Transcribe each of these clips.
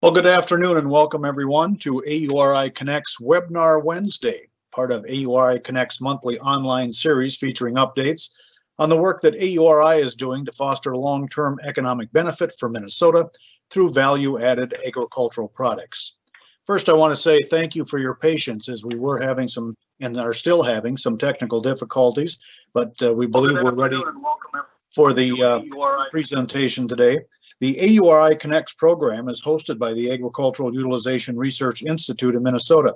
Well, good afternoon and welcome everyone to AURI Connects Webinar Wednesday, part of AURI Connects monthly online series featuring updates on the work that AURI is doing to foster long-term economic benefit for Minnesota through value-added agricultural products. First, I want to say thank you for your patience as we were having some and are still having some technical difficulties, but we believe we're ready for the presentation today. The AURI Connects program is hosted by the Agricultural Utilization Research Institute in Minnesota.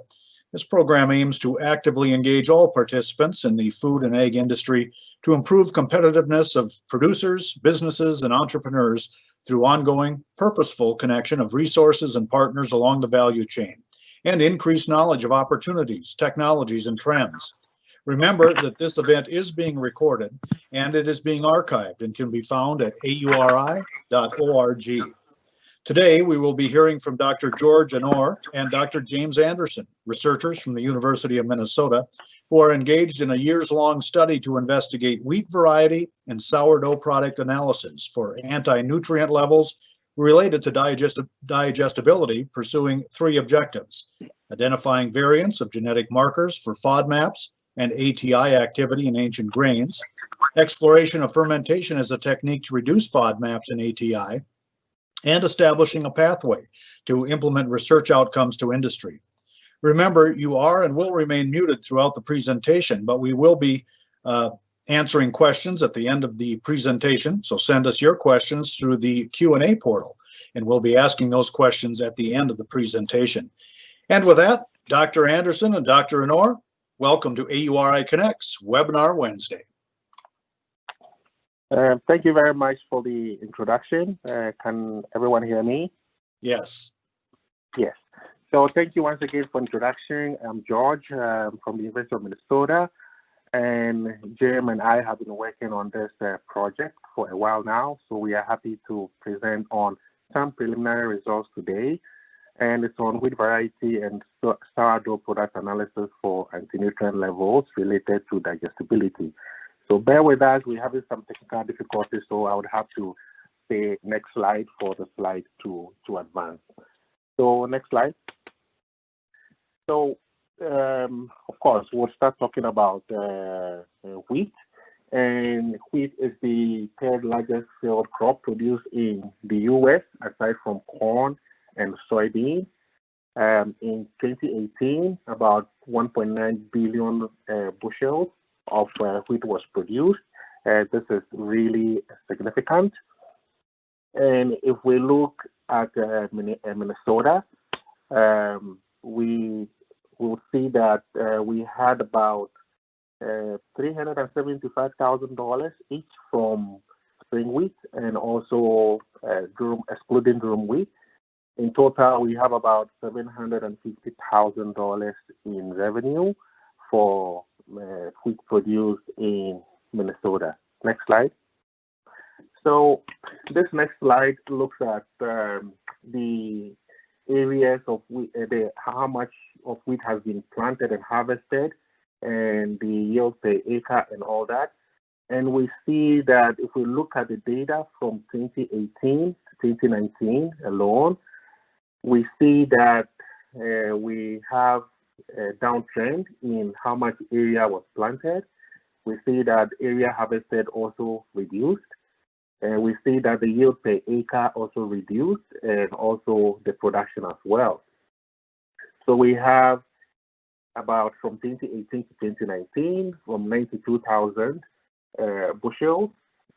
This program aims to actively engage all participants in the food and ag industry to improve competitiveness of producers, businesses, and entrepreneurs through ongoing, purposeful connection of resources and partners along the value chain, and increased knowledge of opportunities, technologies, and trends. Remember that this event is being recorded and it is being archived and can be found at auri.org. Today, we will be hearing from Dr. George Annor and Dr. James Anderson, researchers from the University of Minnesota, who are engaged in a years-long study to investigate wheat variety and sourdough product analysis for anti-nutrient levels related to digestibility, pursuing three objectives: identifying variants of genetic markers for FODMAPs and ATI activity in ancient grains, exploration of fermentation as a technique to reduce FODMAPs and ATI, and establishing a pathway to implement research outcomes to industry. Remember, you are and will remain muted throughout the presentation, but we will be answering questions at the end of the presentation, so send us your questions through the Q&A portal, and we'll be asking those questions at the end of the presentation. And with that, Dr. Anderson and Dr. Annor, welcome to AURI Connects Webinar Wednesday. Thank you very much for the introduction. Can everyone hear me? Yes. Yes. So thank you once again for introduction. I'm George from the University of Minnesota, and Jim and I have been working on this project for a while now. So we are happy to present on some preliminary results today. And it's on wheat variety and sourdough product analysis for anti-nutrient levels related to digestibility. So bear with us, we're having some technical difficulties, so I would have to say next slide for the slide to advance. So next slide. So of course, we'll start talking about wheat. And wheat is the third largest field crop produced in the US, aside from corn and soybean. In 2018, about 1.9 billion bushels of wheat was produced. This is really significant. And if we look at Minnesota, we will see that we had about $375,000 each from spring wheat and also excluding durum wheat. In total, we have about $750,000 in revenue for wheat produced in Minnesota. Next slide. So this next slide looks at the areas of wheat, how much of wheat has been planted and harvested, and the yield per acre and all that. And we see that if we look at the data from 2018 to 2019 alone, we see that we have a downtrend in how much area was planted. We see that area harvested also reduced. And we see that the yield per acre also reduced, and also the production as well. So we have about from 2018 to 2019, from 92,000 bushels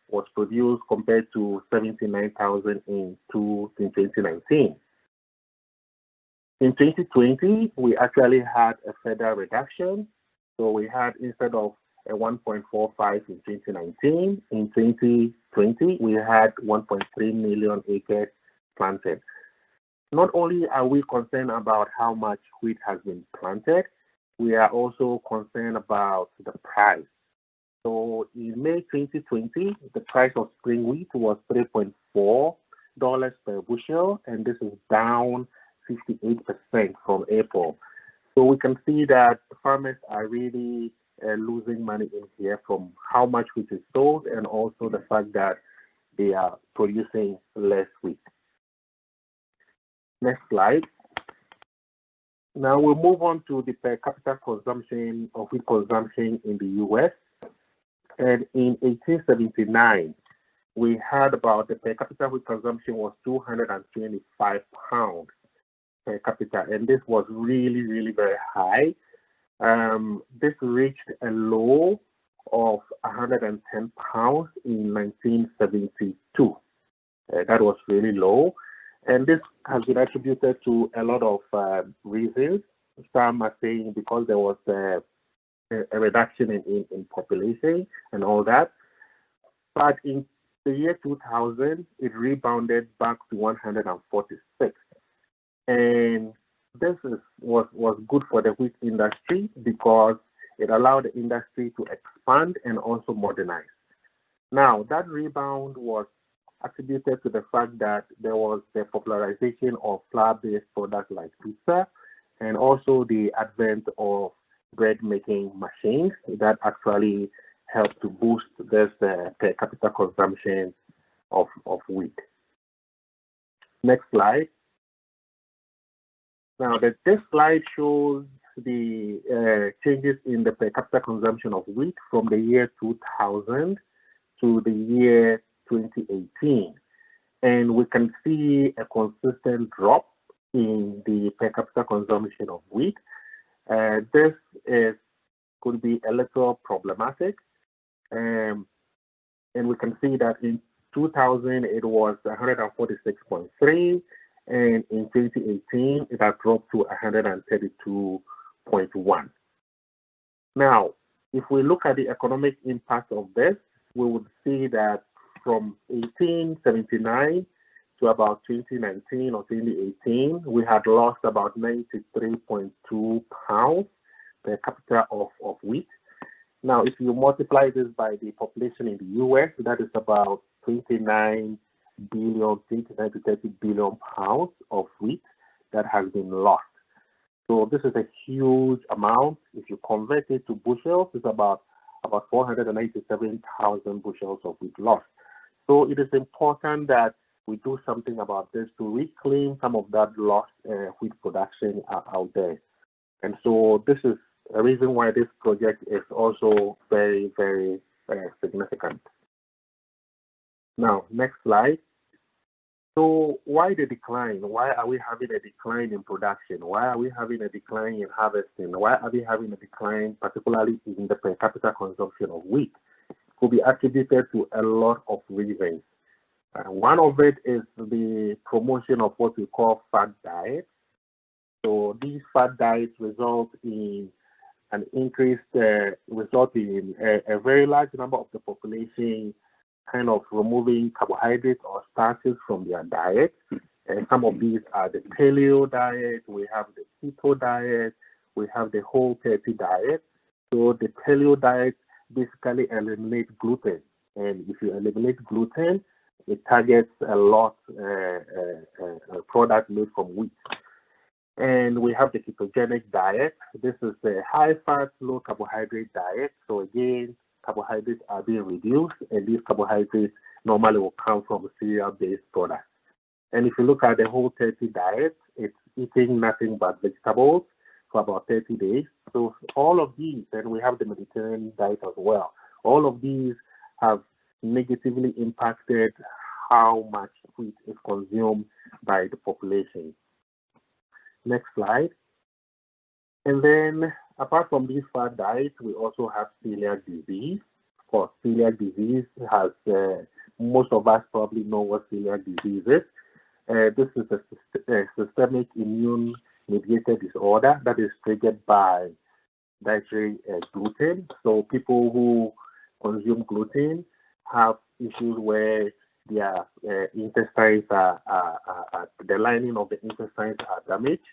was produced compared to 79,000 in 2019. In 2020, we actually had a further reduction. So we had, instead of a 1.45 in 2019, in 2020, we had 1.3 million acres planted. Not only are we concerned about how much wheat has been planted, we are also concerned about the price. So in May 2020, the price of spring wheat was $3.4 per bushel, and this is down 58% from April. So we can see that farmers are really losing money in here from how much wheat is sold, and also the fact that they are producing less wheat. Next slide. Now we'll move on to the per capita consumption of wheat consumption in the US. And in 1879, we had about the per capita wheat consumption was 225 pounds per capita, and this was really, really very high. This reached a low of 110 pounds in 1972. That was really low, and this has been attributed to a lot of reasons. Some are saying because there was a reduction in population and all that, but in the year 2000, it rebounded back to 146. And this was good for the wheat industry because it allowed the industry to expand and also modernize. Now, that rebound was attributed to the fact that there was the popularization of flour-based products like pizza and also the advent of bread-making machines that actually helped to boost this per capita consumption of wheat. Next slide. Now, this slide shows the changes in the per capita consumption of wheat from the year 2000 to the year 2018. And we can see a consistent drop in the per capita consumption of wheat. This could be a little problematic. And we can see that in 2000, it was 146.3. And in 2018, it has dropped to 132.1. Now, if we look at the economic impact of this, we would see that from 1879 to about 2019 or 2018, we had lost about 93.2 pounds per capita of wheat. Now, if you multiply this by the population in the US, that is about 29 to 30 billion pounds of wheat that has been lost. So this is a huge amount. If you convert it to bushels, it's about 487,000 bushels of wheat lost. So it is important that we do something about this to reclaim some of that lost wheat production out there. And so this is a reason why this project is also very, very significant. Now, next slide. So why the decline? Why are we having a decline in production? Why are we having a decline in harvesting? Why are we having a decline, particularly in the per capita consumption of wheat? It could be attributed to a lot of reasons. One of it is the promotion of what we call fat diets. So these fat diets result in an increased, result in a very large number of the population kind of removing carbohydrates or starches from their diet. And some of these are the paleo diet, we have the keto diet, we have the whole 30 diet. So the paleo diet basically eliminates gluten. And if you eliminate gluten, it targets a lot product made from wheat. And we have the ketogenic diet. This is the high fat, low carbohydrate diet. So again, carbohydrates are being reduced, and these carbohydrates normally will come from cereal-based products. And if you look at the whole 30 diet, it's eating nothing but vegetables for about 30 days. So all of these, and we have the Mediterranean diet as well, all of these have negatively impacted how much wheat is consumed by the population. Next slide. And then apart from these fat diets, we also have celiac disease. Of course, celiac disease has, most of us probably know what celiac disease is. This is a systemic immune-mediated disorder that is triggered by dietary gluten. So people who consume gluten have issues where their intestines the lining of the intestines are damaged.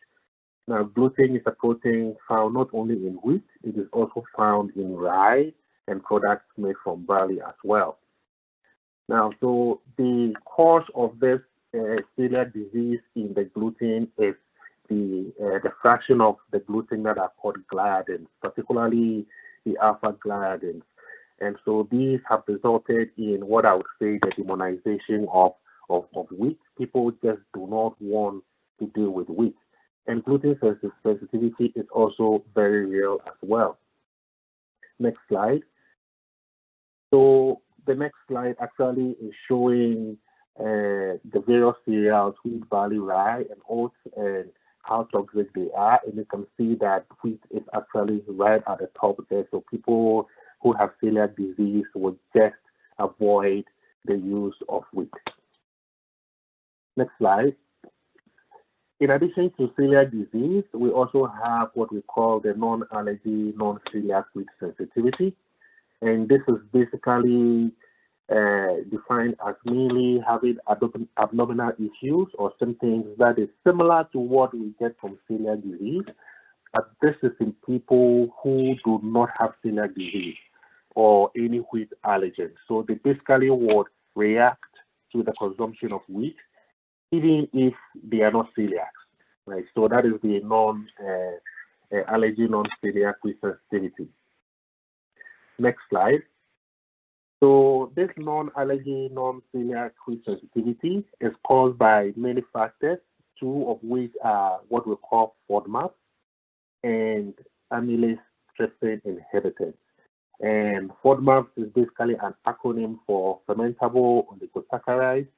Now, gluten is a protein found not only in wheat, it is also found in rye and products made from barley as well. Now, so the cause of this celiac disease in the gluten is the fraction of the gluten that are called gliadins, particularly the alpha gliadins. And so these have resulted in what I would say the demonization of wheat. People just do not want to deal with wheat. And gluten sensitivity is also very real as well. Next slide. So the next slide actually is showing the various cereals, wheat, barley, rye, and oats, and how toxic they are. And you can see that wheat is actually right at the top there. So people who have celiac disease will just avoid the use of wheat. Next slide. In addition to celiac disease, we also have what we call the non-allergy, non-celiac wheat sensitivity. And this is basically defined as mainly having abdominal issues or symptoms that is similar to what we get from celiac disease. But this is in people who do not have celiac disease or any wheat allergen. So they basically would react to the consumption of wheat, even if they are not celiac, right? So that is the non-allergy, non-celiac wheat sensitivity. Next slide. So this non-allergy, non-celiac wheat sensitivity is caused by many factors, two of which are what we call FODMAPs and amylase trypsin inhibitors. And FODMAPs is basically an acronym for fermentable oligosaccharides,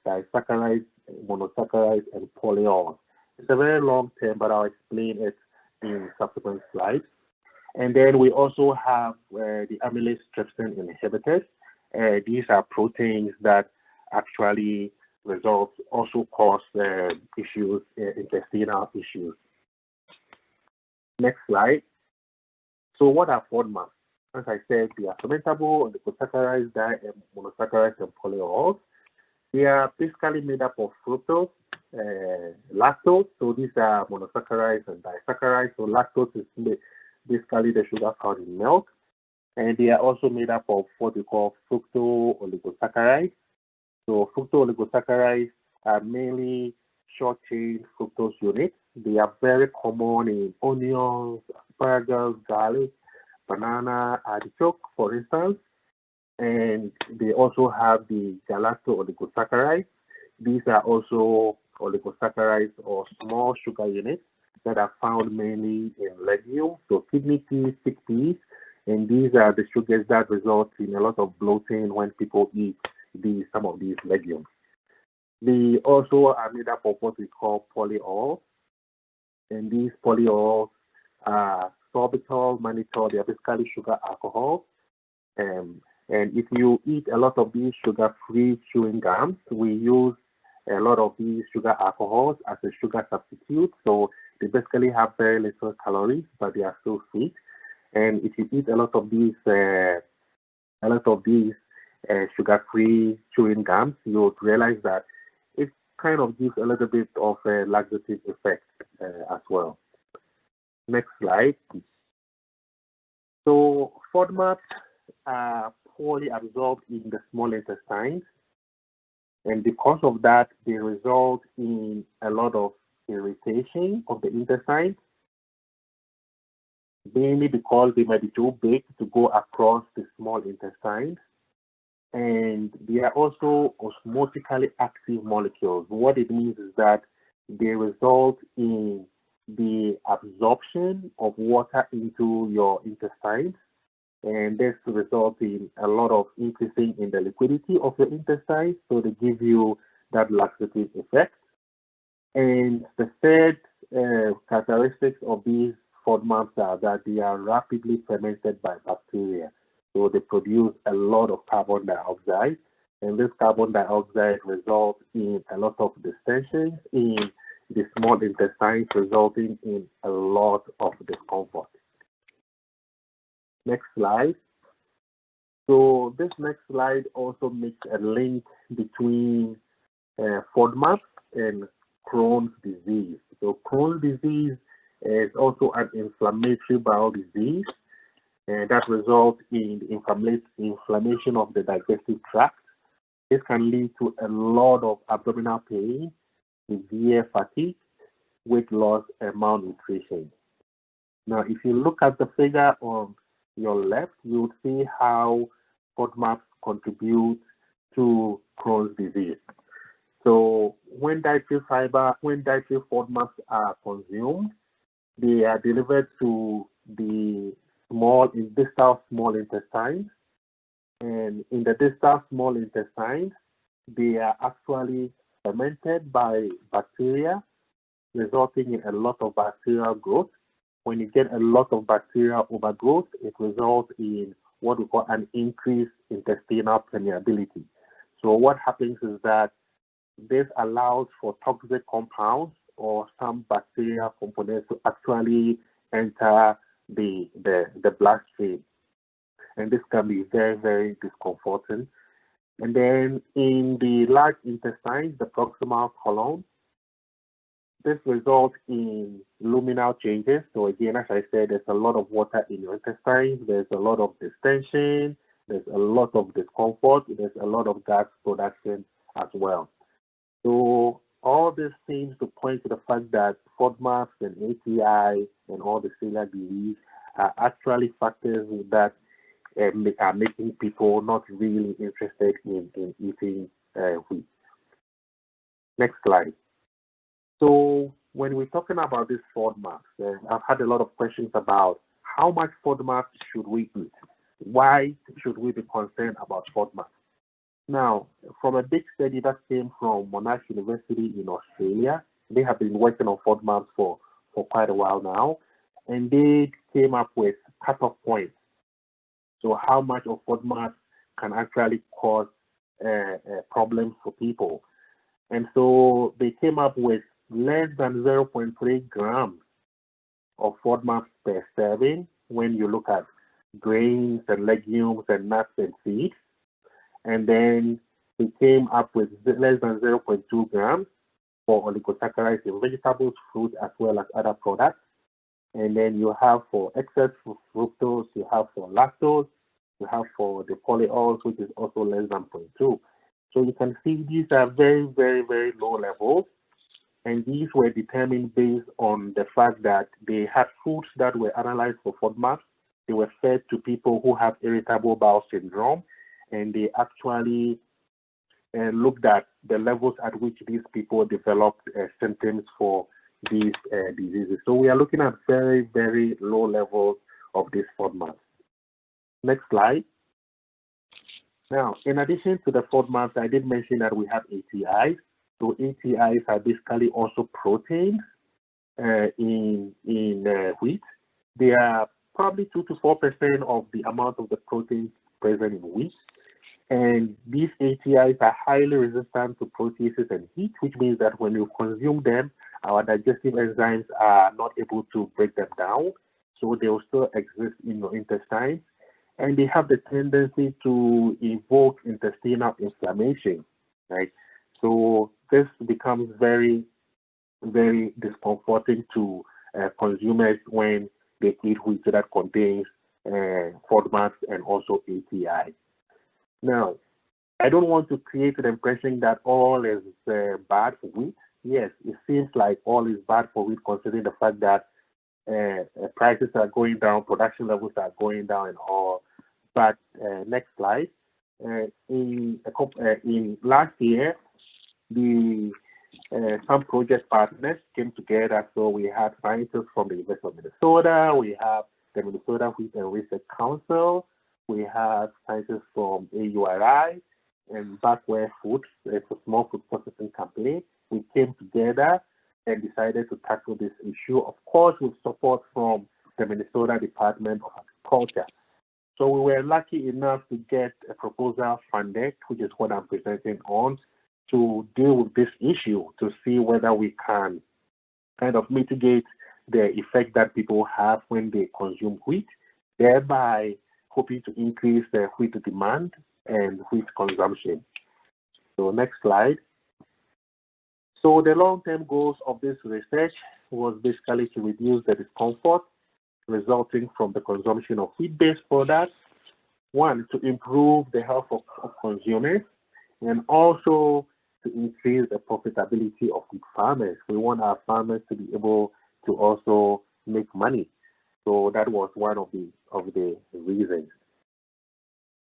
disaccharides, monosaccharides, and polyols. It's a very long term, but I'll explain it in subsequent slides. And then we also have the amylase trypsin inhibitors. These are proteins that actually also cause issues, intestinal issues. Next slide. So what are FODMAPs? As I said, they are fermentable oligosaccharides, monosaccharides, and polyols. They are basically made up of fructose, lactose. So these are monosaccharides and disaccharides. So lactose is basically the sugar found in milk. And they are also made up of what we call fructooligosaccharides. So fructooligosaccharides are mainly short-chain fructose units. They are very common in onions, asparagus, garlic, banana, artichoke, for instance. And they also have the galacto-oligosaccharides. These are also oligosaccharides or small sugar units that are found mainly in legumes, so kidney peas, chickpeas, and these are the sugars that result in a lot of bloating when people eat some of these legumes. They also are made up of what we call polyols, and these polyols are sorbitol, mannitol. They are basically sugar alcohols. And if you eat a lot of these sugar-free chewing gums, we use a lot of these sugar alcohols as a sugar substitute. So they basically have very little calories, but they are still sweet. And if you eat a lot of these sugar-free chewing gums, you'll realize that it kind of gives a little bit of a laxative effect as well. Next slide. So FODMAPs are poorly absorbed in the small intestines, and because of that, they result in a lot of irritation of the intestines, mainly because they might be too big to go across the small intestines. And they are also osmotically active molecules. What it means is that they result in the absorption of water into your intestines, and this results in a lot of increasing in the liquidity of your intestines, so they give you that laxative effect. And the third characteristics of these FODMAPs are that they are rapidly fermented by bacteria. So they produce a lot of carbon dioxide, and this carbon dioxide results in a lot of distensions in the small intestines, resulting in a lot of discomfort. Next slide. So this next slide also makes a link between FODMAPs and Crohn's disease. So Crohn's disease is also an inflammatory bowel disease, and that results in inflammation of the digestive tract. This can lead to a lot of abdominal pain, severe fatigue, weight loss, and malnutrition. Now, if you look at the figure on your left, you would see how FODMAPs contribute to Crohn's disease. So when dietary FODMAPs are consumed, they are delivered to the distal small intestines. And in the distal small intestines, they are actually fermented by bacteria, resulting in a lot of bacterial growth. When you get a lot of bacterial overgrowth, it results in what we call an increased intestinal permeability. So what happens is that this allows for toxic compounds or some bacterial components to actually enter the bloodstream. And this can be very, very discomforting. And then in the large intestines, the proximal colon, this results in luminal changes. So again, as I said, there's a lot of water in your intestines. There's a lot of distension. There's a lot of discomfort. There's a lot of gas production as well. So all this seems to point to the fact that FODMAPs and ATI and all the cellular disease are actually factors that are making people not really interested in eating wheat. Next slide. So when we're talking about these FODMAPs, I've had a lot of questions about how much FODMAPs should we eat? Why should we be concerned about FODMAPs? Now, from a big study that came from Monash University in Australia, they have been working on FODMAPs for quite a while now, and they came up with cutoff points. So how much of FODMAPs can actually cause problems for people. And so they came up with less than 0.3 grams of FODMAPs per serving when you look at grains and legumes and nuts and seeds. And then they came up with less than 0.2 grams for oligosaccharides in vegetables, fruit, as well as other products. And then you have for excess fructose, you have for lactose, you have for the polyols, which is also less than 0.2. So you can see these are very, very, very low levels. And these were determined based on the fact that they had foods that were analyzed for FODMAPs. They were fed to people who have irritable bowel syndrome, and they actually looked at the levels at which these people developed symptoms for these diseases. So we are looking at very, very low levels of these FODMAPs. Next slide. Now, in addition to the FODMAPs, I did mention that we have ATIs. So ATIs are basically also proteins in wheat. They are probably 2 to 4% of the amount of the protein present in wheat. And these ATIs are highly resistant to proteases and heat, which means that when you consume them, our digestive enzymes are not able to break them down. So they will still exist in your intestines. And they have the tendency to evoke intestinal inflammation, right? So this becomes very, very discomforting to consumers when they eat wheat that contains FODMAPs and also ATI. Now, I don't want to create an impression that all is bad for wheat. Yes, it seems like all is bad for wheat, considering the fact that prices are going down, production levels are going down, and all. But next slide. In last year, some project partners came together. So we had scientists from the University of Minnesota, we have the Minnesota Wheat and Research Council, we have scientists from AURI and Backware Foods, it's a small food processing company. We came together and decided to tackle this issue, of course, with support from the Minnesota Department of Agriculture. So we were lucky enough to get a proposal funded, which is what I'm presenting on, to deal with this issue, to see whether we can kind of mitigate the effect that people have when they consume wheat, thereby hoping to increase the wheat demand and wheat consumption. So next slide. So the long-term goals of this research was basically to reduce the discomfort resulting from the consumption of wheat-based products, one, to improve the health of consumers, and also to increase the profitability of wheat farmers. We want our farmers to be able to also make money. So that was one of the reasons.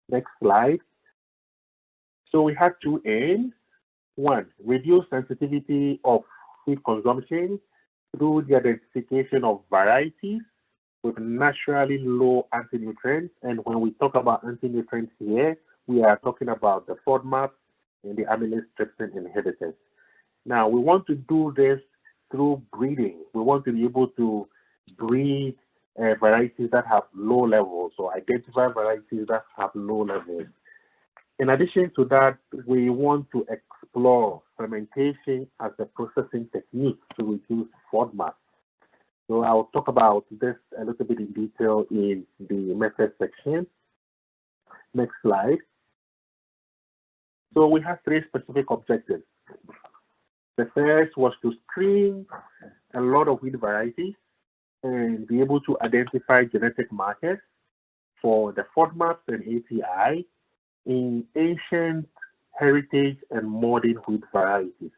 Next slide. So we had two aims. One, reduce sensitivity of feed consumption through the identification of varieties with naturally low anti-nutrients. And when we talk about anti-nutrients here, we are talking about the FODMAPs and the amylase trypsin inhibitors. Now, we want to do this through breeding. We want to be able to breed varieties that have low levels, or identify varieties that have low levels. In addition to that, we want to explore fermentation as a processing technique to reduce FODMAP. So I'll talk about this a little bit in detail in the method section. Next slide. So we have three specific objectives. The first was to screen a lot of wheat varieties and be able to identify genetic markers for the FODMAPs and ATI in ancient, heritage, and modern wheat varieties.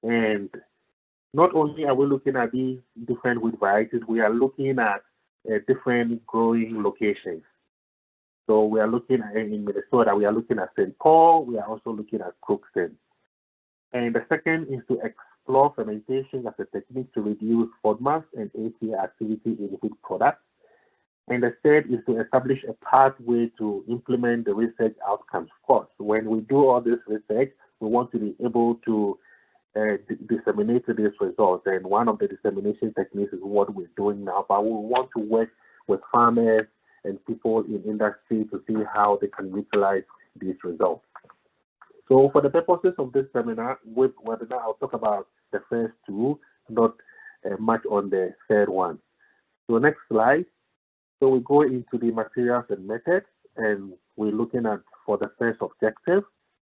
And not only are we looking at these different wheat varieties, we are looking at different growing locations. So we are looking at, in Minnesota, we are looking at St. Paul, we are also looking at Crookston. And the second is to explore fermentation as a technique to reduce FODMAPs and ATI activity in wheat products. And the third is to establish a pathway to implement the research outcomes. Of course, when we do all this research, we want to be able to disseminate these results. And one of the dissemination techniques is what we're doing now. But we want to work with farmers and people in industry to see how they can utilize these results. So for the purposes of this webinar, I'll talk about the first two, not much on the third one. So next slide. So we go into the materials and methods, and we're looking at for the first objective,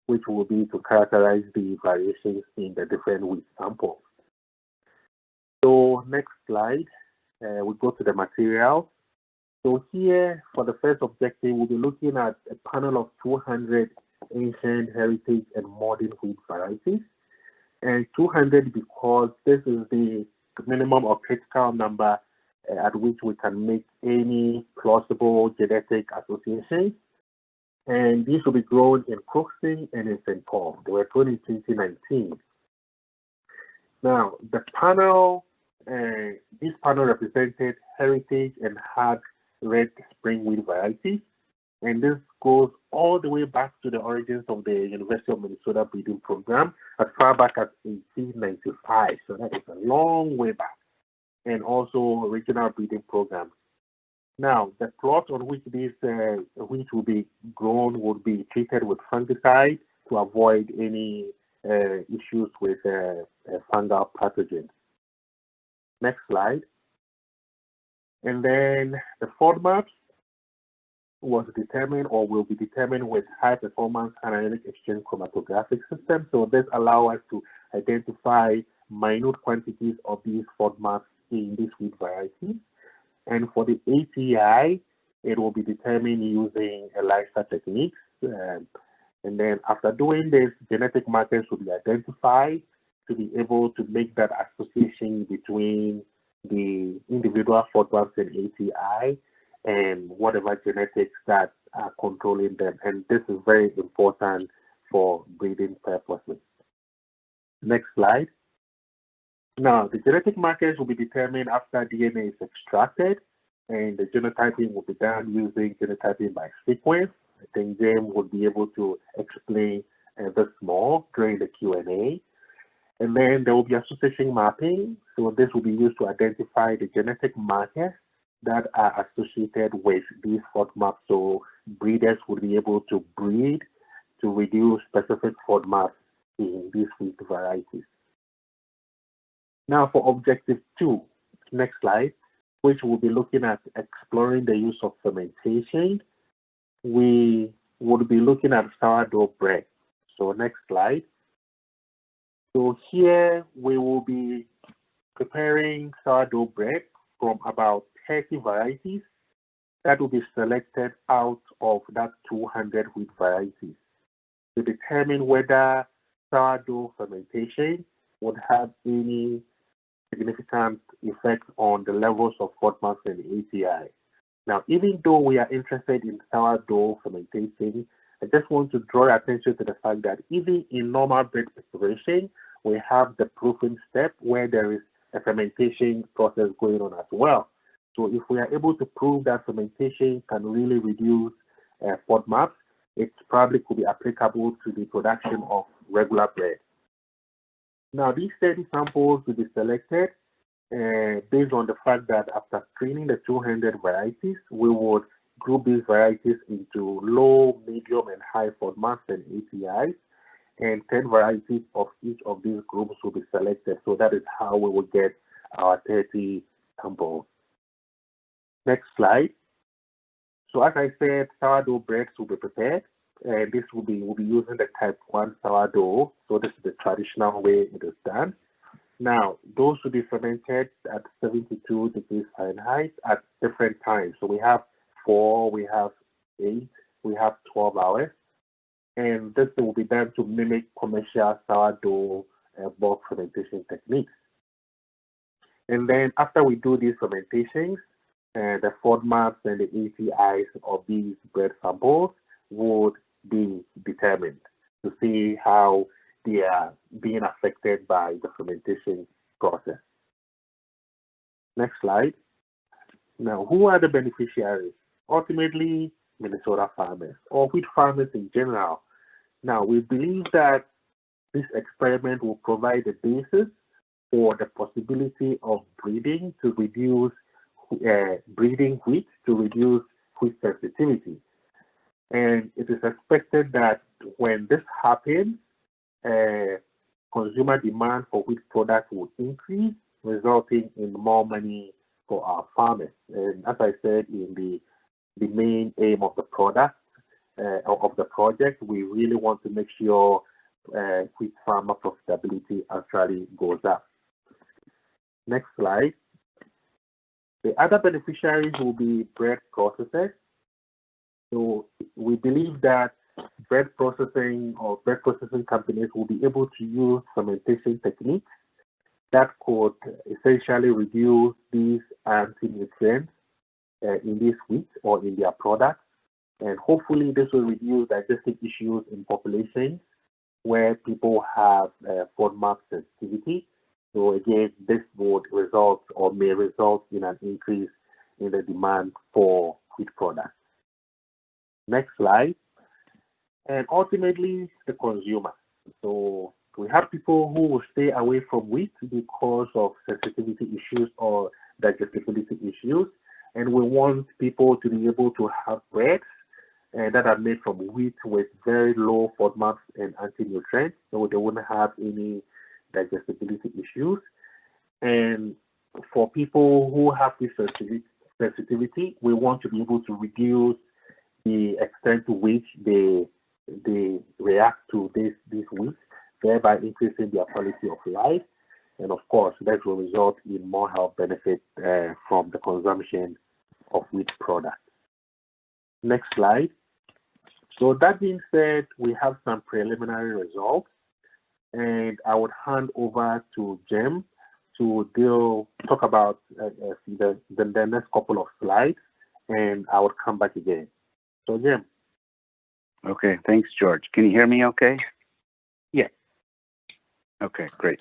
which will be to characterize the variations in the different wheat samples. So next slide, we go to the materials. So here, for the first objective, we'll be looking at a panel of 200 ancient, heritage, and modern wheat varieties. And 200 because this is the minimum or critical number at which we can make any plausible genetic associations. And these will be grown in Crookston and in St. Paul. They were grown in 2019. Now, the panel, this panel represented heritage and hard red spring wheat varieties. And this goes all the way back to the origins of the University of Minnesota breeding program as far back as 1895. So that is a long way back. And also regional breeding programs. Now, the plot on which these wheat will be grown would be treated with fungicide to avoid any issues with fungal pathogens. Next slide. And then the FODMAPs was determined or will be determined with high performance anionic exchange chromatographic system. So this allows us to identify minute quantities of these FODMAPs in these wheat varieties. And for the ATI, it will be determined using ELISA techniques. And then after doing this, genetic markers will be identified to be able to make that association between the individual FODMAPs and ATI and whatever genetics that are controlling them. And this is very important for breeding purposes. Next slide. Now, the genetic markers will be determined after DNA is extracted, and the genotyping will be done using genotyping by sequence. I think James would be able to explain this more during the Q&A. And then there will be association mapping. So this will be used to identify the genetic markers that are associated with these FODMAPs. So breeders will be able to breed to reduce specific FODMAPs in these wheat varieties. Now for objective 2, next slide, which we'll be looking at exploring the use of fermentation. We would be looking at sourdough bread. So next slide. So here we will be preparing sourdough bread from about 30 varieties that will be selected out of that 200 wheat varieties to determine whether sourdough fermentation would have any significant effect on the levels of FODMAPs and ATI. Now, even though we are interested in sourdough fermentation, I just want to draw your attention to the fact that even in normal bread preparation, we have the proofing step where there is a fermentation process going on as well. So if we are able to prove that fermentation can really reduce FODMAPs, it probably could be applicable to the production of regular bread. Now, these 30 samples will be selected based on the fact that after screening the 200 varieties, we would group these varieties into low, medium, and high FODMAPs and APIs, and 10 varieties of each of these groups will be selected. So that is how we will get our 30 samples. Next slide. So as I said, sourdough breads will be prepared. This we'll be using the type 1 sourdough. So this is the traditional way it is done. Now, those will be fermented at 72 degrees Fahrenheit at different times. So we have 4, we have 8, we have 12 hours. And this will be done to mimic commercial sourdough bulk fermentation techniques. And then after we do these fermentations, the FODMAPs and the APIs of these bread samples would be determined to see how they are being affected by the fermentation process. Next slide. Now, who are the beneficiaries? Ultimately, Minnesota farmers or wheat farmers in general. Now, we believe that this experiment will provide the basis for the possibility of breeding to reduce breeding wheat to reduce wheat sensitivity. And it is expected that when this happens, consumer demand for wheat products will increase, resulting in more money for our farmers. And as I said, in the main aim of the product, of the project, we really want to make sure wheat farmer profitability actually goes up. Next slide. The other beneficiaries will be bread processors. So we believe that bread processing companies will be able to use fermentation techniques that could essentially reduce these anti-nutrients in this wheat or in their products. And hopefully this will reduce digestive issues in populations where people have FODMAP sensitivity. So again, this would result or may result in an increase in the demand for wheat products. Next slide. And ultimately, the consumer. So we have people who will stay away from wheat because of sensitivity issues or digestibility issues. And we want people to be able to have breads that are made from wheat with very low FODMAPs and anti-nutrients, so they wouldn't have any digestibility issues. And for people who have this sensitivity, we want to be able to reduce the extent to which they react to this wheat, thereby increasing their quality of life. And of course, that will result in more health benefits from the consumption of wheat products. Next slide. So that being said, we have some preliminary results, and I would hand over to Jim to talk about the next couple of slides, and I would come back again. So Jim. Okay, thanks, George. Can you hear me okay? Yeah. Okay, great.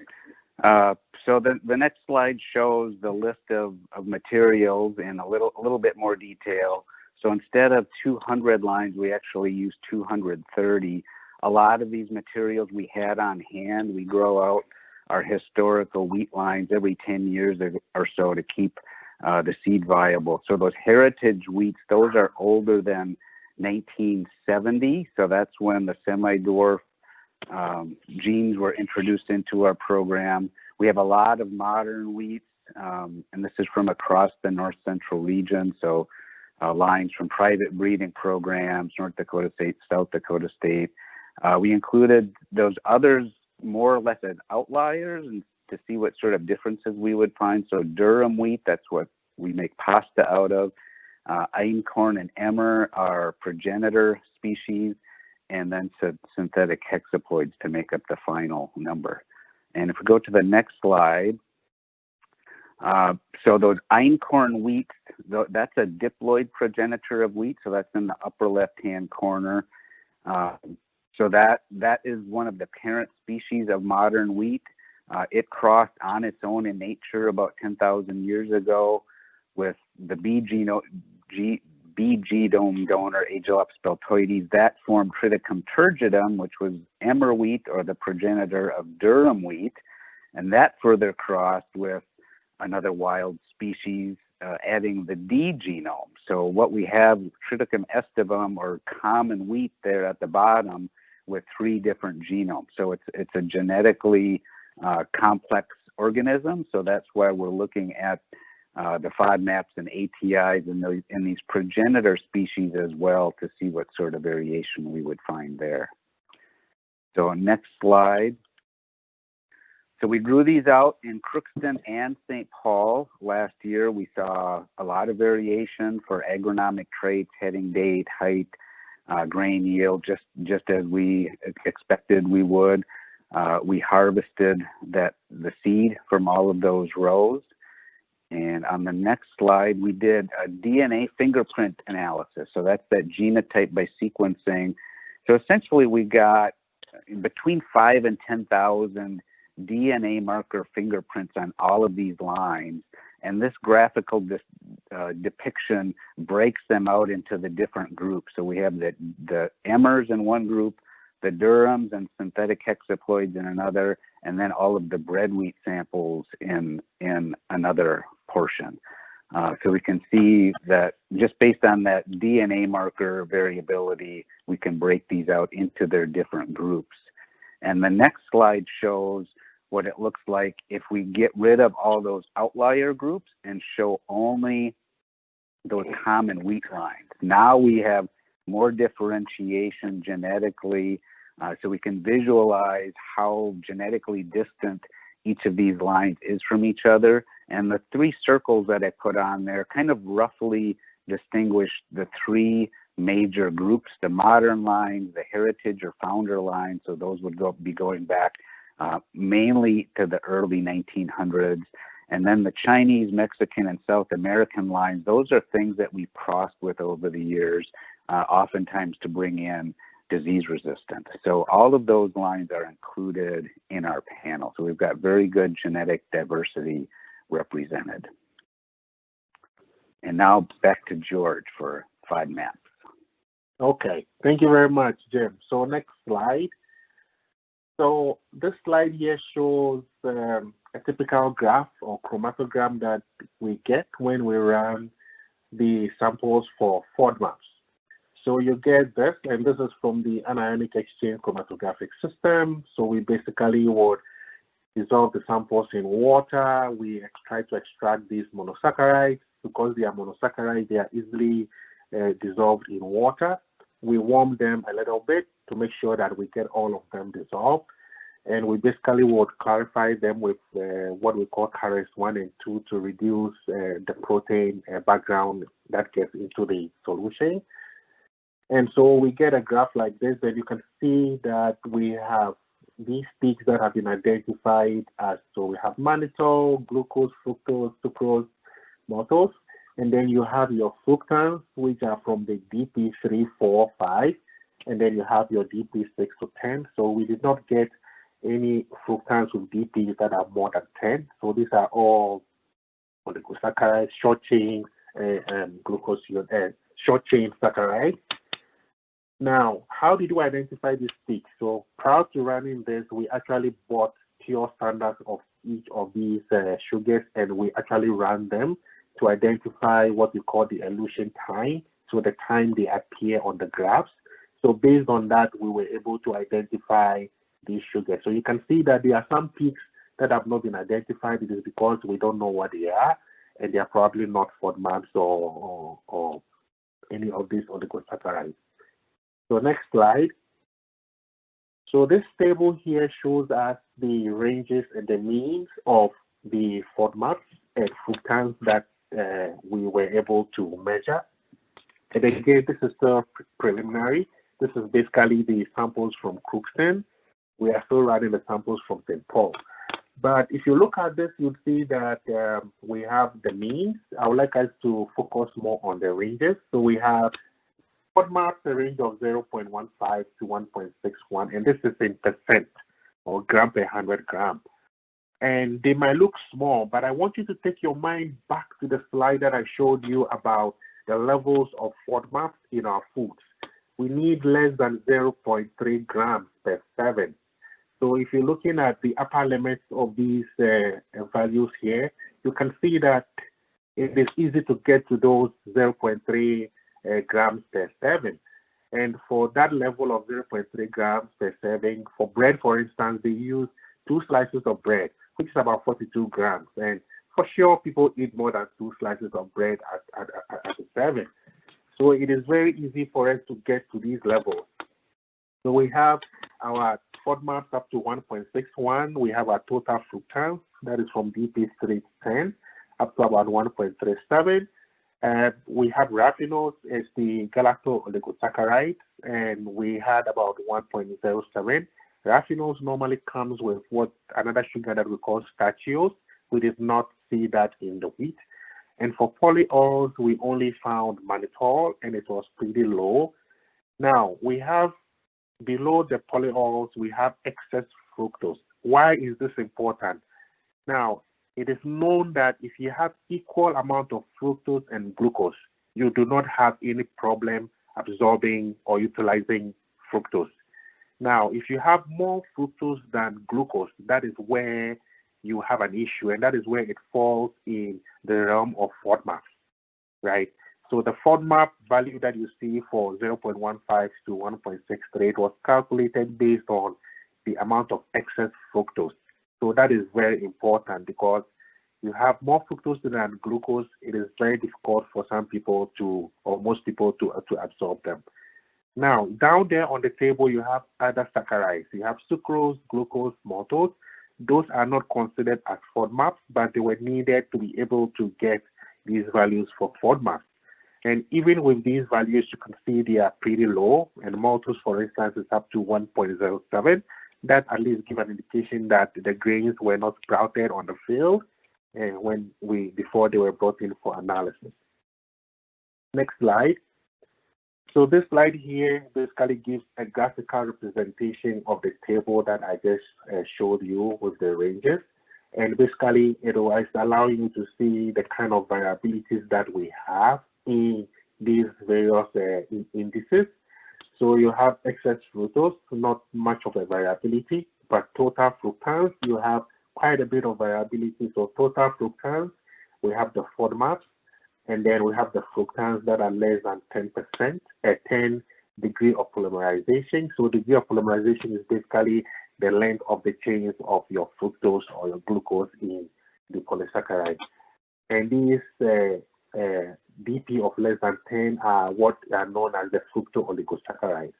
So the next slide shows the list of materials in a little bit more detail. So instead of 200 lines, we actually used 230. A lot of these materials we had on hand. We grow out our historical wheat lines every 10 years or so to keep the seed viable. So those heritage wheats, those are older than 1970. So that's when the semi-dwarf genes were introduced into our program. We have a lot of modern wheats, and this is from across the North Central region. So lines from private breeding programs, North Dakota State, South Dakota State. We included those others more or less as outliers and to see what sort of differences we would find. So Durham wheat, that's what we make pasta out of. Einkorn and Emmer are progenitor species, and then synthetic hexaploids to make up the final number. And if we go to the next slide, so those Einkorn wheats, that's a diploid progenitor of wheat, so that's in the upper left-hand corner. So that is one of the parent species of modern wheat. It crossed on its own in nature about 10,000 years ago with the bee genome donor Agelop speltoides. That formed Triticum turgidum, which was emmer wheat or the progenitor of durum wheat, and that further crossed with another wild species, adding the D genome. So what we have, Triticum estivum or common wheat there at the bottom with 3 different genomes. So it's a genetically complex organism. So that's why we're looking at the FODMAPs and ATIs in these progenitor species as well to see what sort of variation we would find there. So next slide. So we grew these out in Crookston and St. Paul last year. We saw a lot of variation for agronomic traits, heading date, height, grain yield, just as we expected we would. We harvested the seed from all of those rows. And on the next slide, we did a DNA fingerprint analysis. So that's that genotype by sequencing. So essentially we got between 5,000 and 10,000 DNA marker fingerprints on all of these lines. And this graphical depiction breaks them out into the different groups. So we have the emmers in one group, the durums and synthetic hexaploids in another, and then all of the bread wheat samples in another portion. So we can see that just based on that DNA marker variability, we can break these out into their different groups. And the next slide shows what it looks like if we get rid of all those outlier groups and show only those common wheat lines. Now we have more differentiation genetically, so we can visualize how genetically distant each of these lines is from each other. And the 3 circles that I put on there kind of roughly distinguish the 3 major groups: the modern lines, the heritage or founder lines. So those would be going back mainly to the early 1900s. And then the Chinese, Mexican, and South American lines, those are things that we crossed with over the years, oftentimes to bring in disease resistance. So all of those lines are included in our panel. So we've got very good genetic diversity represented. And now back to George for FODMAPs. Okay, thank you very much, Jim. So next slide. So this slide here shows a typical graph or chromatogram that we get when we run the samples for FODMAPs. So you get this, and this is from the anionic exchange chromatographic system. So we basically would dissolve the samples in water. We try to extract these monosaccharides. Because they are monosaccharides, they are easily dissolved in water. We warm them a little bit to make sure that we get all of them dissolved. And we basically would clarify them with what we call Cares 1 and 2 to reduce the protein background that gets into the solution. And so we get a graph like this, and you can see that we have these peaks that have been identified as, so we have mannitol, glucose, fructose, sucrose, maltose, and then you have your fructans, which are from the DP 3, 4, 5, and then you have your DP 6 to 10. So we did not get any fructans with DPs that are more than 10. So these are all oligosaccharides, short chain glucose, short chain saccharides. Now, how did we identify this peak? So prior to running this, we actually bought pure standards of each of these sugars, and we actually ran them to identify what we call the elution time, so the time they appear on the graphs. So based on that, we were able to identify these sugars. So you can see that there are some peaks that have not been identified. It is because we don't know what they are, and they are probably not FODMAPs or any of these oligosaccharides. So next slide. So this table here shows us the ranges and the means of the FODMAPs and fructans that we were able to measure. And again, this is still preliminary. This is basically the samples from Crookston. We are still running the samples from St. Paul. But if you look at this, you'll see that we have the means. I would like us to focus more on the ranges. So we have FODMAPs a range of 0.15 to 1.61, and this is in percent or gram per 100 gram. And they might look small, but I want you to take your mind back to the slide that I showed you about the levels of FODMAPs in our foods. We need less than 0.3 grams per serving. So if you're looking at the upper limits of these values here, you can see that it is easy to get to those 0.3 grams per serving. And for that level of 0.3 grams per serving, for bread, for instance, they use 2 slices of bread, which is about 42 grams. And for sure, people eat more than 2 slices of bread at a serving. So it is very easy for us to get to these levels. So we have our FODMAPs up to 1.61. We have our total fructose, that is from DP 310, up to about 1.37. We have raffinose, it's the galacto-oligosaccharides, and we had about 1.07. Raffinose normally comes with another sugar that we call stachiols. We did not see that in the wheat. And for polyols, we only found mannitol, and it was pretty low. Now, we have below the polyols, we have excess fructose. Why is this important? Now, it is known that if you have equal amount of fructose and glucose, you do not have any problem absorbing or utilizing fructose. Now, if you have more fructose than glucose, that is where you have an issue, and that is where it falls in the realm of FODMAPs, right? So the FODMAP value that you see for 0.15 to 1.63 was calculated based on the amount of excess fructose. So that is very important because you have more fructose than glucose. It is very difficult for some people or most people to absorb them. Now, down there on the table, you have other saccharides. You have sucrose, glucose, maltose. Those are not considered as FODMAPs, but they were needed to be able to get these values for FODMAPs. And even with these values, you can see they are pretty low. And maltose, for instance, is up to 1.07. That at least give an indication that the grains were not sprouted on the field before they were brought in for analysis. Next slide. So this slide here basically gives a graphical representation of the table that I just showed you with the ranges. And basically, it is allowing you to see the kind of variabilities that we have in these various indices. So you have excess fructose, not much of a variability, but total fructose, you have quite a bit of variability. So total fructose, we have the FODMAPs, and then we have the fructose that are less than 10% at 10 degree of polymerization. So degree of polymerization is basically the length of the chains of your fructose or your glucose in the polysaccharide. And these DP of less than 10 are what are known as the fructo-oligosaccharides.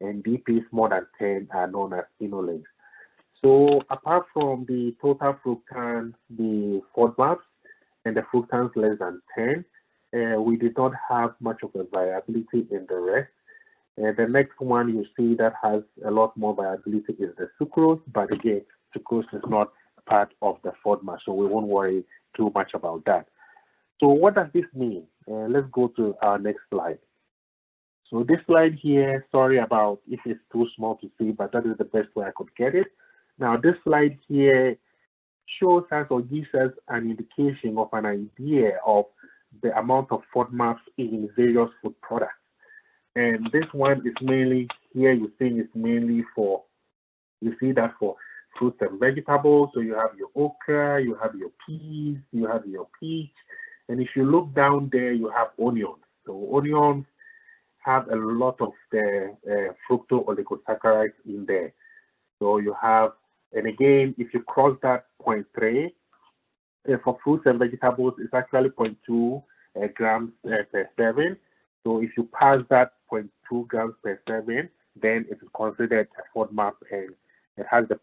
And DPs more than 10 are known as phenolates. So apart from the total fructose, the FODMAPs, and the fructose less than 10, we did not have much of a variability in the rest. The next one you see that has a lot more variability is the sucrose, but again, sucrose is not part of the FODMAP, so we won't worry too much about that. So what does this mean? Let's go to our next slide. So this slide here, sorry about if it's too small to see, but that is the best way I could get it. Now this slide here shows us or gives us an indication of an idea of the amount of FODMAPs in various food products. And this one is mainly, here you see it's mainly for, you see that for fruits and vegetables. So you have your okra, you have your peas, you have your peach. And if you look down there, you have onions. So onions have a lot of the fructo-oligosaccharides in there. So you have, and again, if you cross that 0.3, for fruits and vegetables, it's actually 0.2 grams per serving. So if you pass that 0.2 grams per serving, then it is considered a FODMAP, and it has the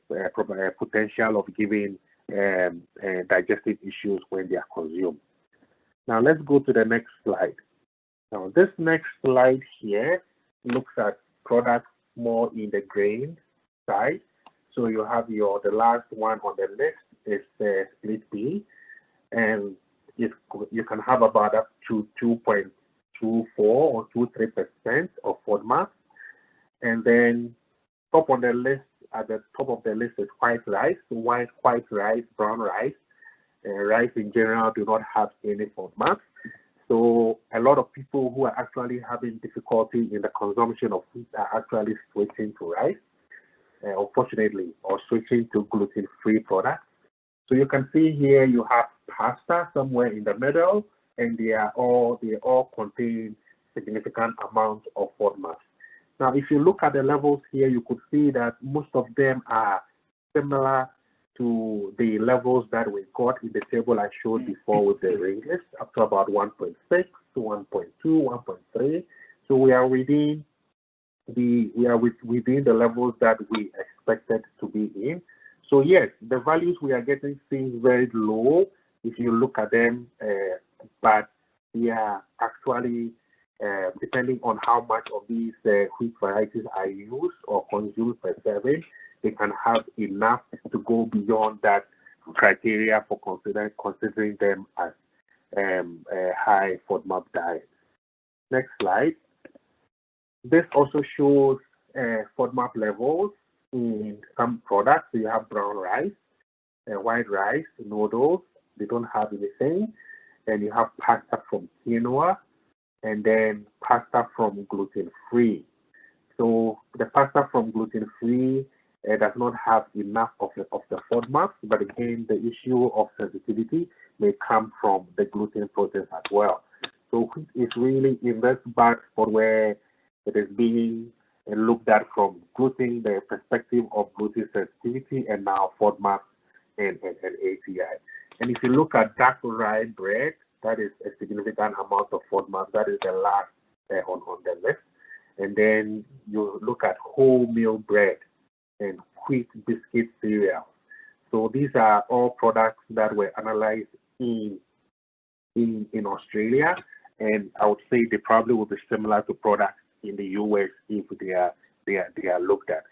potential of giving digestive issues when they are consumed. Now let's go to the next slide. Now this next slide here looks at products more in the grain side. So you have the last one on the list is the split pea, and you can have about up to 2.24 or 2.3% FODMAPs. And then top on the list, at the top of the list is white rice, white rice, brown rice. Rice in general do not have any FODMAPs. So a lot of people who are actually having difficulty in the consumption of wheat are actually switching to rice, unfortunately, or switching to gluten-free products. So you can see here you have pasta somewhere in the middle, and they all contain significant amounts of FODMAPs. Now, if you look at the levels here, you could see that most of them are similar to the levels that we got in the table I showed before with the ranges, up to about 1.6 to 1.2, 1.3. So we are within within the levels that we expected to be in. So yes, the values we are getting seem very low if you look at them, but they are actually depending on how much of these wheat varieties are used or consumed per serving, they can have enough to go beyond that criteria for considering them as a high FODMAP diet. Next slide. This also shows FODMAP levels in some products. So you have brown rice, white rice, noodles, they don't have anything. And you have pasta from quinoa, and then pasta from gluten-free. So the pasta from gluten-free does not have enough of the FODMAPs, but again, the issue of sensitivity may come from the gluten proteins as well. So wheat is really in this bad spot where it is being looked at from gluten, the perspective of gluten sensitivity, and now FODMAPs and AGI. And if you look at dark rye bread, that is a significant amount of FODMAP. That is the last on the list. And then you look at wholemeal bread and wheat biscuit cereal. So these are all products that were analyzed in Australia, and I would say they probably will be similar to products in the US if they are looked at.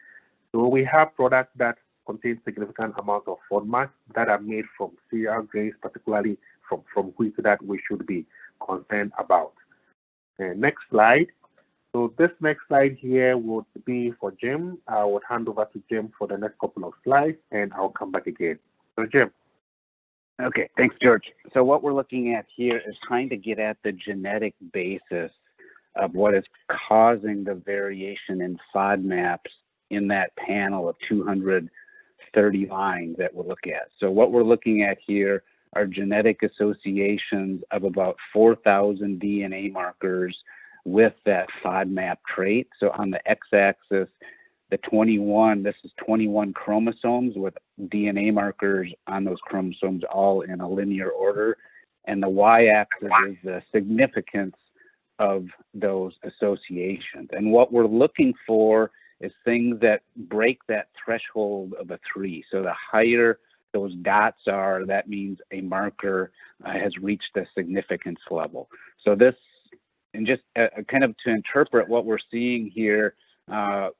So we have products that contain significant amounts of FODMAP that are made from cereal grains, particularly from wheat, that we should be concerned about. Next slide. So this next slide here would be for Jim. I would hand over to Jim for the next couple of slides, and I'll come back again. So Jim. Okay, thanks, George. So what we're looking at here is trying to get at the genetic basis of what is causing the variation in FODMAPs in that panel of 230 lines that we'll look at. So what we're looking at here are genetic associations of about 4,000 DNA markers with that FODMAP trait. So on the x-axis, the 21, this is 21 chromosomes with DNA markers on those chromosomes all in a linear order. And the y-axis is the significance of those associations. And what we're looking for is things that break that threshold of a 3. So the higher those dots are, that means a marker has reached a significance level. So this, and just kind of to interpret what we're seeing here,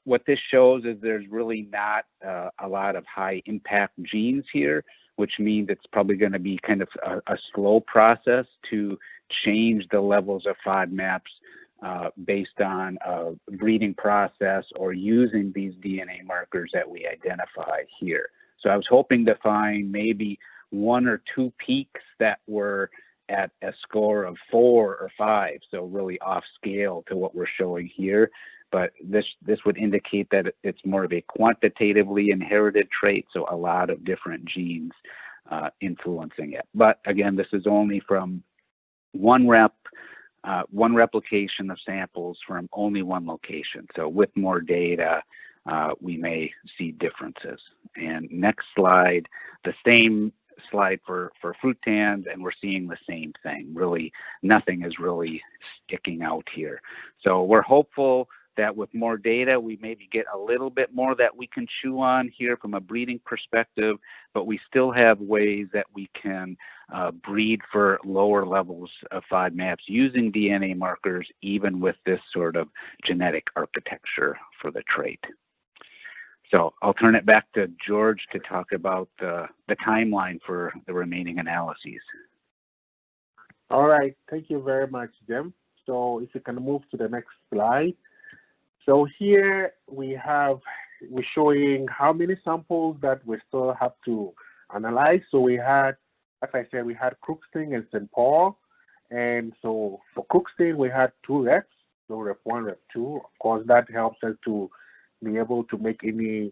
what this shows is there's really not a lot of high impact genes here, which means it's probably going to be kind of a slow process to change the levels of FODMAPs based on a breeding process or using these DNA markers that we identify here. So I was hoping to find maybe 1 or 2 peaks that were at a score of 4 or 5, so really off scale to what we're showing here. But this would indicate that it's more of a quantitatively inherited trait, so a lot of different genes influencing it. But again, this is only from one replication of samples from only one location. So with more data, we may see differences. And next slide, the same slide for fruit tans, and we're seeing the same thing. Really, nothing is really sticking out here. So we're hopeful that with more data, we maybe get a little bit more that we can chew on here from a breeding perspective, but we still have ways that we can breed for lower levels of FODMAPs using DNA markers, even with this sort of genetic architecture for the trait. So I'll turn it back to George to talk about the timeline for the remaining analyses. All right, thank you very much, Jim. So if you can move to the next slide. So here we're showing how many samples that we still have to analyze. So we had, as I said, we had Crookston and St. Paul. And so for Crookston, we had 2 reps, so rep 1, rep 2. Of course, that helps us to be able to make any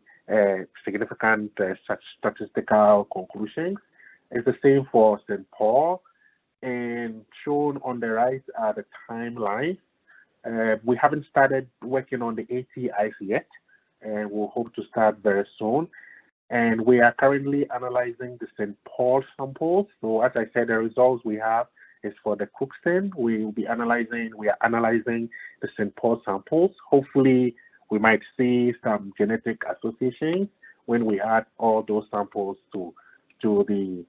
significant statistical conclusions. It's the same for St. Paul. And shown on the right are the timelines. We haven't started working on the ATIs yet, and we'll hope to start very soon. And we are currently analyzing the St. Paul samples. So as I said, the results we have is for the Crookston. We are analyzing the St. Paul samples. Hopefully, we might see some genetic associations when we add all those samples to the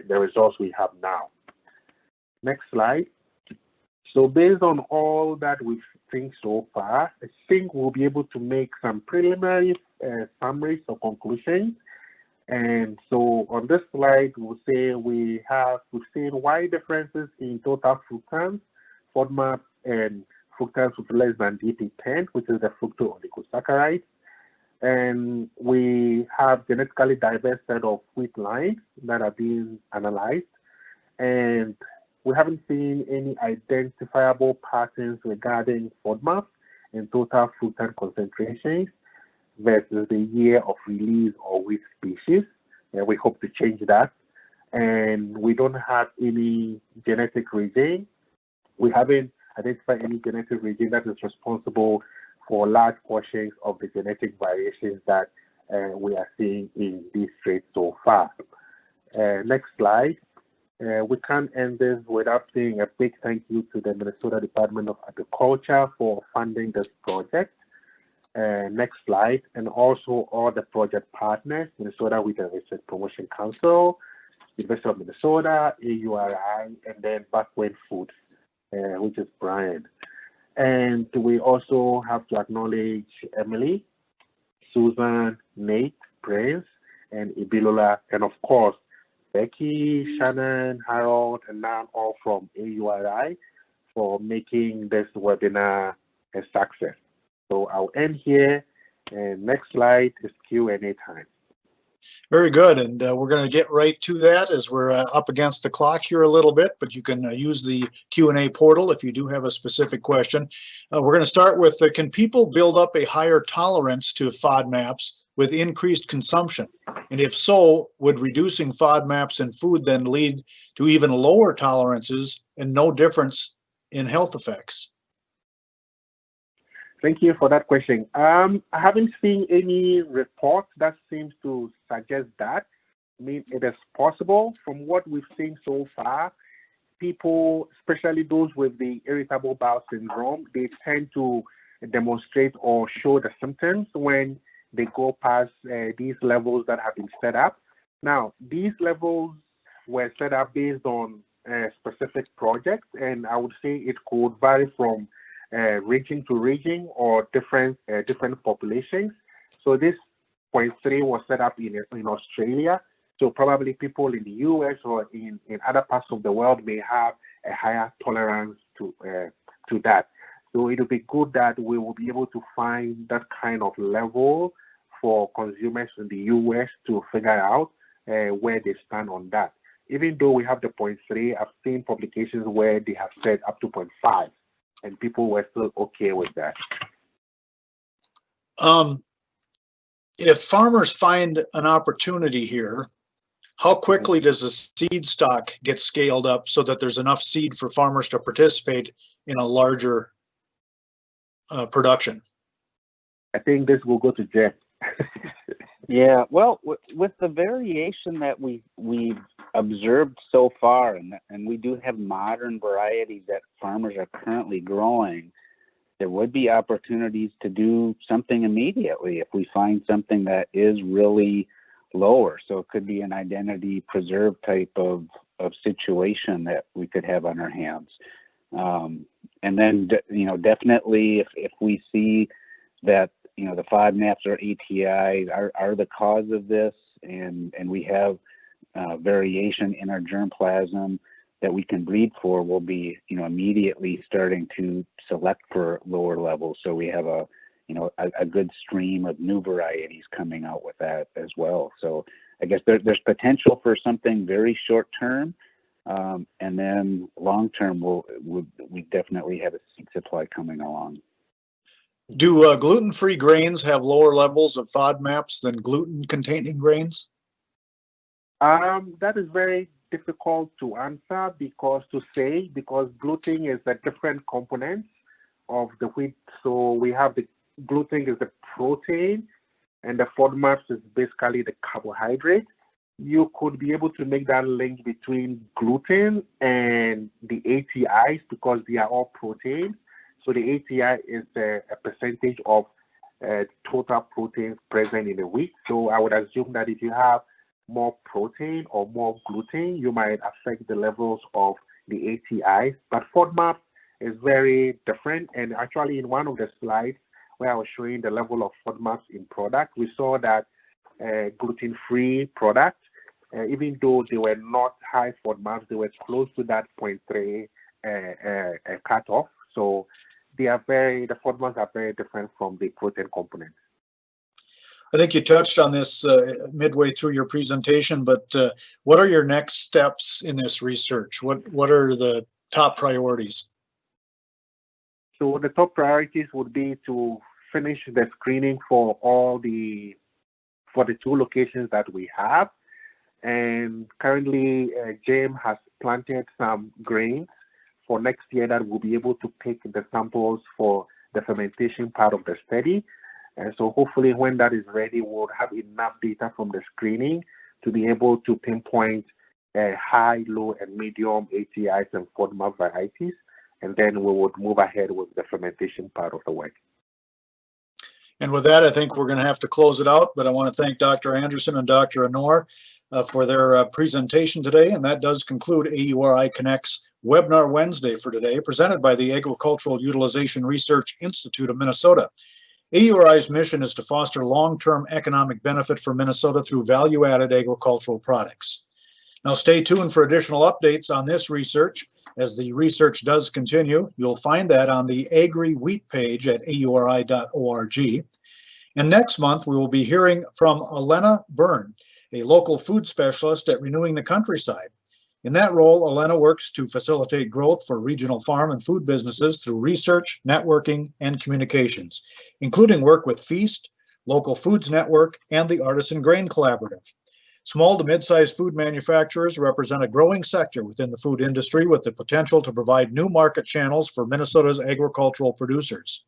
results we have now. Next slide. So based on all that we've seen so far, I think we'll be able to make some preliminary summaries or conclusions. And so on this slide, we'll say we've seen wide differences in total fructans, FODMAP, and fructans with less than DP10, which is the fructooligosaccharides. And we have genetically diverse set of wheat lines that are being analyzed. And we haven't seen any identifiable patterns regarding FODMAP and total fructan concentrations versus the year of release or wheat species. And we hope to change that. And we don't have any genetic region. We haven't identified any genetic region that is responsible for large portions of the genetic variations that we are seeing in these traits so far. Next slide. We can't end this without saying a big thank you to the Minnesota Department of Agriculture for funding this project. Next slide. And also all the project partners, Minnesota Wheat and Research Promotion Council, University of Minnesota, AURI, and then Backward Foods, which is Brian. And we also have to acknowledge Emily, Susan, Nate, Prince, and Ibilola, and of course, Becky, Shannon, Harold, and Nan, all from AURI, for making this webinar a success. So I'll end here, and next slide is Q&A time. Very good, and we're going to get right to that as we're up against the clock here a little bit, but you can use the Q&A portal if you do have a specific question. We're going to start with, can people build up a higher tolerance to FODMAPs with increased consumption? And if so, would reducing FODMAPs in food then lead to even lower tolerances and no difference in health effects? Thank you for that question. I haven't seen any report that seems to suggest that. I mean, it is possible. From what we've seen so far, people, especially those with the irritable bowel syndrome, they tend to demonstrate or show the symptoms when they go past these levels that have been set up. Now, these levels were set up based on specific projects, and I would say it could vary from region to region or different populations. So this 0.3 was set up in Australia. So probably people in the US or in other parts of the world may have a higher tolerance to that. So it will be good that we will be able to find that kind of level for consumers in the US to figure out where they stand on that. Even though we have the 0.3, I've seen publications where they have said up to 0.5. And people were still okay with that. If farmers find an opportunity here, how quickly does the seed stock get scaled up so that there's enough seed for farmers to participate in a larger production? I think this will go to Jeff. Yeah, well, with the variation that we've observed so far, and we do have modern varieties that farmers are currently growing, there would be opportunities to do something immediately if we find something that is really lower. So it could be an identity preserve type of situation that we could have on our hands. And then, definitely if we see that, the FODMAPs or ATIs are the cause of this, and we have variation in our germplasm that we can breed for, we'll be, immediately starting to select for lower levels. So we have a a good stream of new varieties coming out with that as well. So I guess there's potential for something very short term, and then long term we definitely have a seed supply coming along. Do gluten-free grains have lower levels of FODMAPs than gluten-containing grains? That is very difficult to answer because gluten is a different component of the wheat. So we have the gluten is the protein, and the FODMAPs is basically the carbohydrate. You could be able to make that link between gluten and the ATIs because they are all proteins. So the ATI is a percentage of total proteins present in the wheat. So I would assume that if you have more protein or more gluten, you might affect the levels of the ATIs. But FODMAP is very different. And actually, in one of the slides where I was showing the level of FODMAPs in product, we saw that gluten-free product, even though they were not high FODMAPs, they were close to that 0.3 cutoff. So the FODMAPs are very different from the protein components. I think you touched on this midway through your presentation, but what are your next steps in this research? What are the top priorities? So the top priorities would be to finish the screening for the 2 locations that we have. And currently, James has planted some grains for next year that we'll be able to pick the samples for the fermentation part of the study. And so hopefully when that is ready, we'll have enough data from the screening to be able to pinpoint high, low, and medium ATIs and FODMAP varieties. And then we would move ahead with the fermentation part of the work. And with that, I think we're going to have to close it out, but I want to thank Dr. Anderson and Dr. Annor for their presentation today. And that does conclude AURI Connects Webinar Wednesday for today, presented by the Agricultural Utilization Research Institute of Minnesota. AURI's mission is to foster long-term economic benefit for Minnesota through value-added agricultural products. Now stay tuned for additional updates on this research. As the research does continue, you'll find that on the AGRI wheat page at auri.org. And next month, we will be hearing from Elena Byrne, a local food specialist at Renewing the Countryside. In that role, Elena works to facilitate growth for regional farm and food businesses through research, networking, and communications, including work with Feast, Local Foods Network, and the Artisan Grain Collaborative. Small to mid-sized food manufacturers represent a growing sector within the food industry with the potential to provide new market channels for Minnesota's agricultural producers.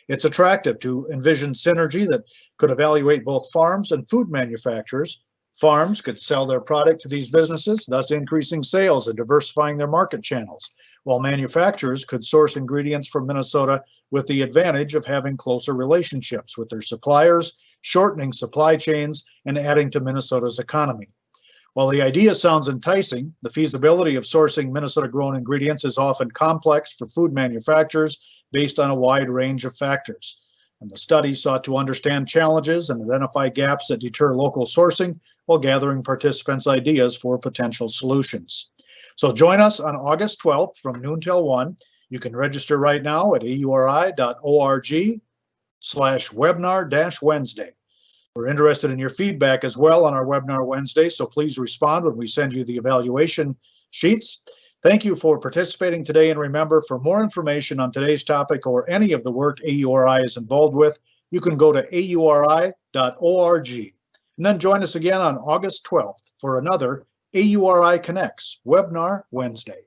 It's attractive to envision synergy that could evaluate both farms and food manufacturers. Farms could sell their product to these businesses, thus increasing sales and diversifying their market channels, while manufacturers could source ingredients from Minnesota with the advantage of having closer relationships with their suppliers, shortening supply chains, and adding to Minnesota's economy. While the idea sounds enticing, the feasibility of sourcing Minnesota-grown ingredients is often complex for food manufacturers based on a wide range of factors. And the study sought to understand challenges and identify gaps that deter local sourcing while gathering participants' ideas for potential solutions. So join us on August 12th from noon till 1. You can register right now at auri.org/webinar-Wednesday. We're interested in your feedback as well on our Webinar Wednesday, so please respond when we send you the evaluation sheets. Thank you for participating today, and remember, for more information on today's topic or any of the work AURI is involved with, you can go to auri.org. And then join us again on August 12th for another AURI Connects Webinar Wednesday.